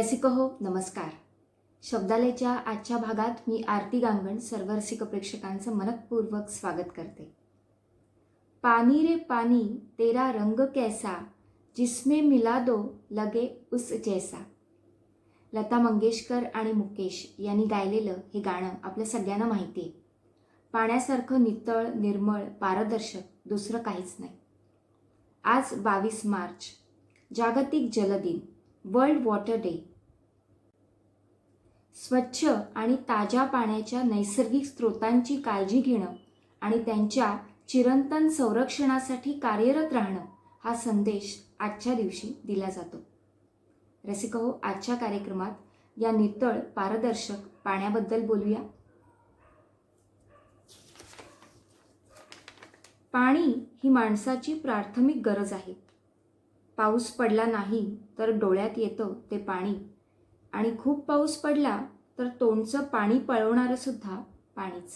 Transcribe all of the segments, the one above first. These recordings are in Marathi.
रसिकहो नमस्कार. शब्दालयच्या आजच्या भागात मी आरती गांगण सर्व रसिक प्रेक्षकांचं मनपूर्वक स्वागत करते. पानी रे पानी तेरा रंग कैसा, जिसमें मिला दो लगे उस जैसा. लता मंगेशकर आणि मुकेश यांनी गायलेलं हे गाणं आपल्या सगळ्यांना माहिती आहे. पाण्यासारखं नितळ, निर्मळ, पारदर्शक दुसरं काहीच नाही. आज 22 मार्च, जागतिक जल दिन, वर्ल्ड वॉटर डे. स्वच्छ आणि ताज्या पाण्याच्या नैसर्गिक स्रोतांची काळजी घेणं आणि त्यांच्या चिरंतन संरक्षणासाठी कार्यरत राहणं हा संदेश आजच्या दिवशी दिला जातो. रसिकहो, आजच्या कार्यक्रमात या नितळ पारदर्शक पाण्याबद्दल बोलूया. पाणी ही माणसाची प्राथमिक गरज आहे. पाऊस पडला नाही तर डोळ्यात येतं ते पाणी, आणि खूप पाऊस पडला तर तोंडचं पाणी पळवणारं सुद्धा पाणीच.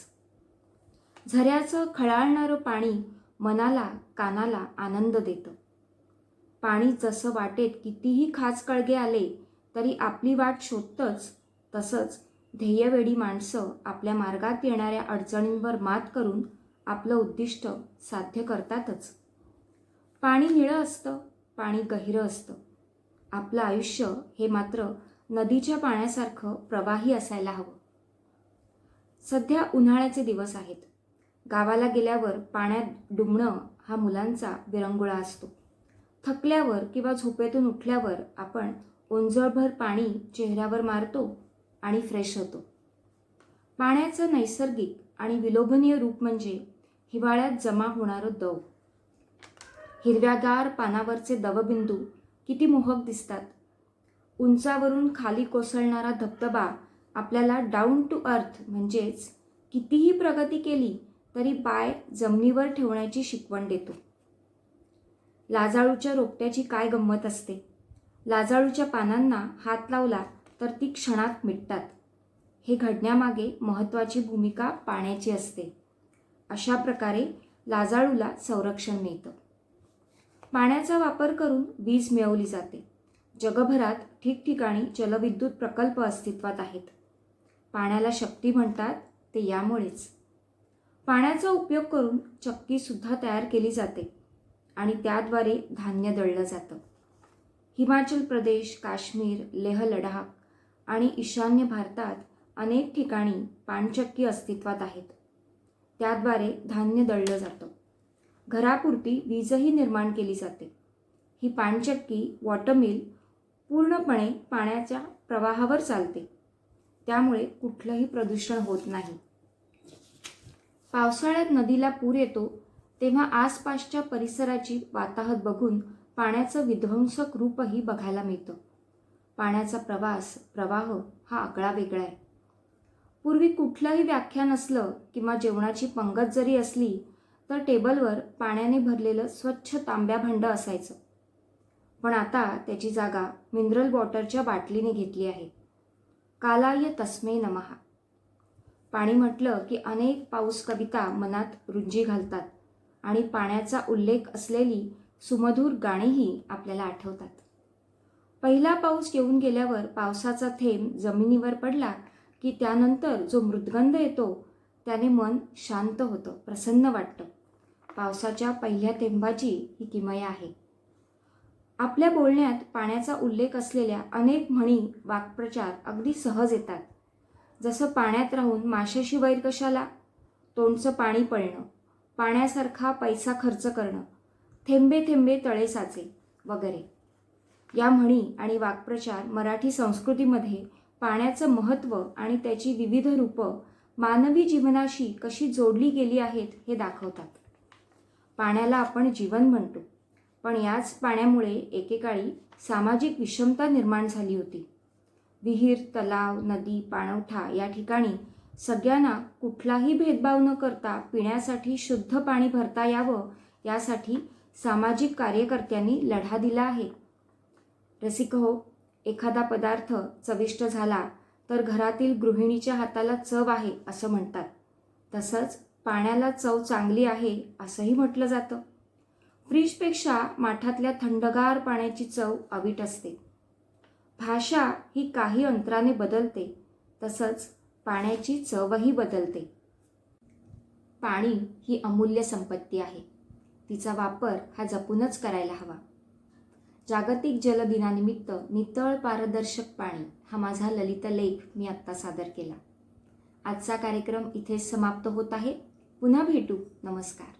झऱ्याचं खळाळणारं पाणी मनाला कानाला आनंद देतं. पाणी जसं वाटेत कितीही खाचकळगे आले तरी आपली वाट शोधतंच, तसंच ध्येयवेडी माणसं आपल्या मार्गात येणाऱ्या अडचणींवर मात करून आपलं उद्दिष्ट साध्य करतातच. पाणी निळं असतं, पाणी गहिरं असतं. आपलं आयुष्य हे मात्र नदीच्या पाण्यासारखं प्रवाही असायला हवं. सध्या उन्हाळ्याचे दिवस आहेत. गावाला गेल्यावर पाण्यात डुंबणं हा मुलांचा विरंगुळा असतो. थकल्यावर किंवा झोपेतून उठल्यावर आपण ओंजळभर पाणी चेहऱ्यावर मारतो आणि फ्रेश होतो. पाण्याचं नैसर्गिक आणि विलोभनीय रूप म्हणजे हिवाळ्यात जमा होणारं दव. हिरव्यागार पानावरचे दवबिंदू किती मोहक दिसतात. उंचावरून खाली कोसळणारा धबधबा आपल्याला डाऊन टू अर्थ म्हणजेच कितीही प्रगती केली तरी पाय जमिनीवर ठेवण्याची शिकवण देतो. लाजाळूच्या रोपट्याची काय गंमत असते. लाजाळूच्या पानांना हात लावला तर ती क्षणात मिटतात. हे घडण्यामागे महत्त्वाची भूमिका पाण्याची असते. अशा प्रकारे लाजाळूला संरक्षण मिळतं. पाण्याचा वापर करून वीज मिळवली जाते. जगभरात ठिकठिकाणी जलविद्युत प्रकल्प अस्तित्वात आहेत. पाण्याला शक्ती म्हणतात ते यामुळेच. पाण्याचा उपयोग करून चक्कीसुद्धा तयार केली जाते आणि त्याद्वारे धान्य दळलं जातं. हिमाचल प्रदेश, काश्मीर, लेह लडाख आणि ईशान्य भारतात अनेक ठिकाणी पाणचक्की अस्तित्वात आहेत. त्याद्वारे धान्य दळलं जातं. घरापुरती वीजही निर्माण केली जाते. ही पाणचक्की वॉटर मिल पूर्णपणे पाण्याच्या प्रवाहावर चालते. त्यामुळे कुठलंही प्रदूषण होत नाही. पावसाळ्यात नदीला पूर येतो तेव्हा आसपासच्या परिसराची वाताहत बघून पाण्याचं विध्वंसक रूपही बघायला मिळतं. पाण्याचा प्रवाह हा आगळा वेगळा आहे. पूर्वी कुठलंही व्याख्यान असलं किंवा जेवणाची पंगत जरी असली तर टेबलवर पाण्याने भरलेलं स्वच्छ तांब्या भांडं असायचं. पण आता त्याची जागा मिनरल वॉटरच्या बाटलीने घेतली आहे. कालाय तस्मै नमः. पाणी म्हटलं की अनेक पाऊस कविता मनात रुंजी घालतात आणि पाण्याचा उल्लेख असलेली सुमधूर गाणीही आपल्याला आठवतात. पहिला पाऊस येऊन गेल्यावर पावसाचा थेंब जमिनीवर पडला की त्यानंतर जो मृदगंध येतो त्याने मन शांत होतं, प्रसन्न वाटतं. पावसाच्या पहिल्या थेंबाची ही किमया आहे. आपल्या बोलण्यात पाण्याचा उल्लेख असलेल्या अनेक म्हणी, वाक्प्रचार अगदी सहज येतात. जसं पाण्यात राहून माशाशी वैर कशाला, तोंडचं पाणी पळणं, पाण्यासारखा पैसा खर्च करणं, थेंबे थेंबे तळे साचे वगैरे. या म्हणी आणि वाक्प्रचार मराठी संस्कृतीमध्ये पाण्याचं महत्त्व आणि त्याची विविध रूपं मानवी जीवनाशी कशी जोडली गेली आहेत हे दाखवतात. पाण्याला आपण जीवन म्हणतो, पण याच पाण्यामुळे एकेकाळी सामाजिक विषमता निर्माण झाली होती. विहीर, तलाव, नदी, पाणवठा या ठिकाणी सगळ्यांना कुठलाही भेदभाव न करता पिण्यासाठी शुद्ध पाणी भरता यावं यासाठी सामाजिक कार्यकर्त्यांनी लढा दिला आहे. रसिकहो, एखादा पदार्थ चविष्ट झाला तर घरातील गृहिणीच्या हाताला चव आहे असं म्हणतात. तसंच पाण्याला चव चांगली आहे असंही म्हटलं जातं. फ्रीजपेक्षा माठातल्या थंडगार पाण्याची चव अवीट असते. भाषा ही काही अंतराने बदलते, तसंच पाण्याची चवही बदलते. पाणी ही अमूल्य संपत्ती आहे. तिचा वापर हा जपूनच करायला हवा. जागतिक जल दिनानिमित्त नितळ पारदर्शक पाणी हा माझा ललित लेख मी आत्ता सादर केला. आजचा कार्यक्रम इथेच समाप्त होत आहे. पुन्हा भेटू. नमस्कार.